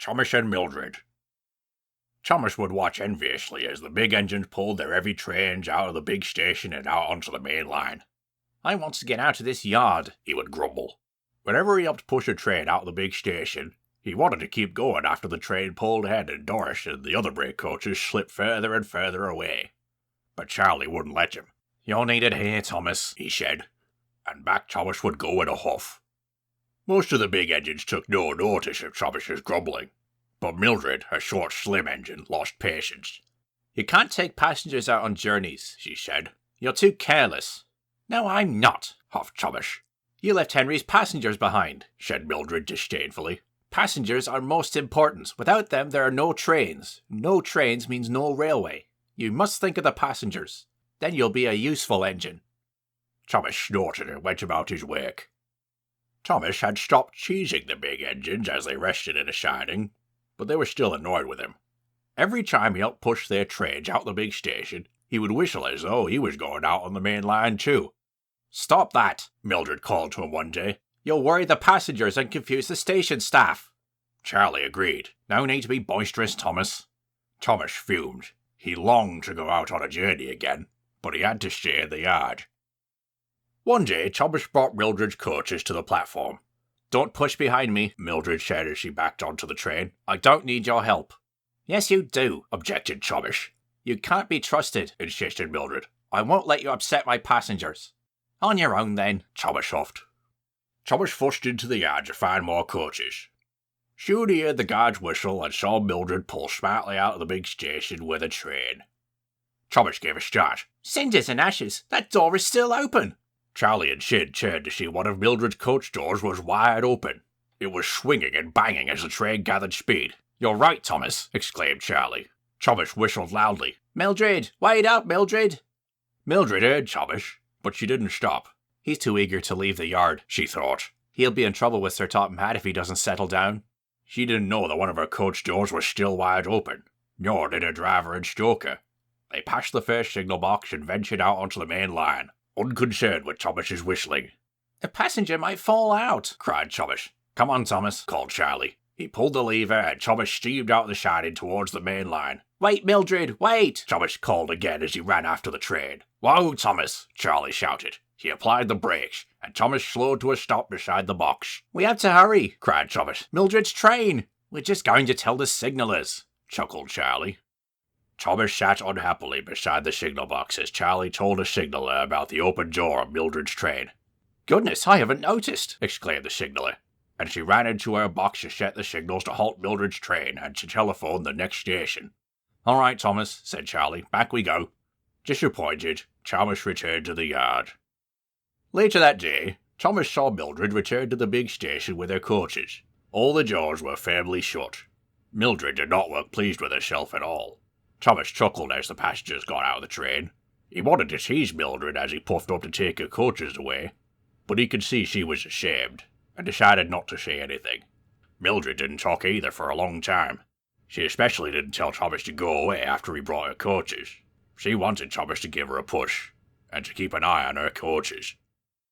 Chomish and Miljrej. Chomish would watch enviously as the big engines pulled their heavy trains out of the big station and out onto the main line. I want to get out of this yard, he would grumble. Whenever he helped push a train out of the big station, he wanted to keep going after the train pulled ahead and Doris and the other brake coaches slipped further and further away. But Charlie wouldn't let him. You're needed here, Thomas, he said, and back Chomish would go in a huff. Most of the big engines took no notice of Chomish's grumbling, but Miljrej, her short, slim engine, lost patience. You can't take passengers out on journeys, she said. You're too careless. No, I'm not, huffed Chomish. You left Henry's passengers behind, said Miljrej disdainfully. Passengers are most important. Without them, there are no trains. No trains means no railway. You must think of the passengers. Then you'll be a useful engine. Chomish snorted and went about his work. Chomish had stopped cheesing the big engines as they rested in a siding, but they were still annoyed with him. Every time he helped push their trains out the big station, he would whistle as though he was going out on the main line too. Stop that, Miljrej called to him one day. You'll worry the passengers and confuse the station staff. Charlie agreed. No need to be boisterous, Thomas. Chomish fumed. He longed to go out on a journey again, but he had to stay in the yard. One day, Chomish brought Miljred's coaches to the platform. Don't push behind me, Miljrej said as she backed onto the train. I don't need your help. Yes, you do, objected Chomish. You can't be trusted, insisted Miljrej. I won't let you upset my passengers. On your own, then, Chomish huffed. Chomish fussed into the yard to find more coaches. Soon he heard the guard's whistle and saw Miljrej pull smartly out of the big station with a train. Chomish gave a start. Cinders and ashes! That door is still open! Charlie and Sid turned to see one of Miljred's coach doors was wide open. It was swinging and banging as the train gathered speed. You're right, Thomas, exclaimed Charlie. Chomish whistled loudly. Miljrej! Wait up, Miljrej! Miljrej heard Chomish, but she didn't stop. He's too eager to leave the yard, she thought. He'll be in trouble with Sir Topham Hatt if he doesn't settle down. She didn't know that one of her coach doors was still wide open, nor did her driver and stoker. They passed the first signal box and ventured out onto the main line, unconcerned with Chomish's whistling. A passenger might fall out, cried Chomish. Come on, Thomas, called Charlie. He pulled the lever and Chomish steamed out the siding towards the main line. Wait, Miljrej, wait! Chomish called again as he ran after the train. Whoa, Thomas, Charlie shouted. He applied the brakes, and Chomish slowed to a stop beside the box. We have to hurry, cried Chomish. Miljred's train! We're just going to tell the signallers, chuckled Charlie. Chomish sat unhappily beside the signal box as Charlie told a signaller about the open door of Miljred's train. Goodness, I haven't noticed, exclaimed the signaller, and she ran into her box to set the signals to halt Miljred's train and to telephone the next station. All right, Thomas, said Charlie. Back we go. Disappointed, Chomish returned to the yard. Later that day, Chomish saw Miljrej return to the big station with her coaches. All the doors were firmly shut. Miljrej did not look pleased with herself at all. Chomish chuckled as the passengers got out of the train. He wanted to tease Miljrej as he puffed up to take her coaches away, but he could see she was ashamed, and decided not to say anything. Miljrej didn't talk either for a long time. She especially didn't tell Chomish to go away after he brought her coaches. She wanted Chomish to give her a push, and to keep an eye on her coaches.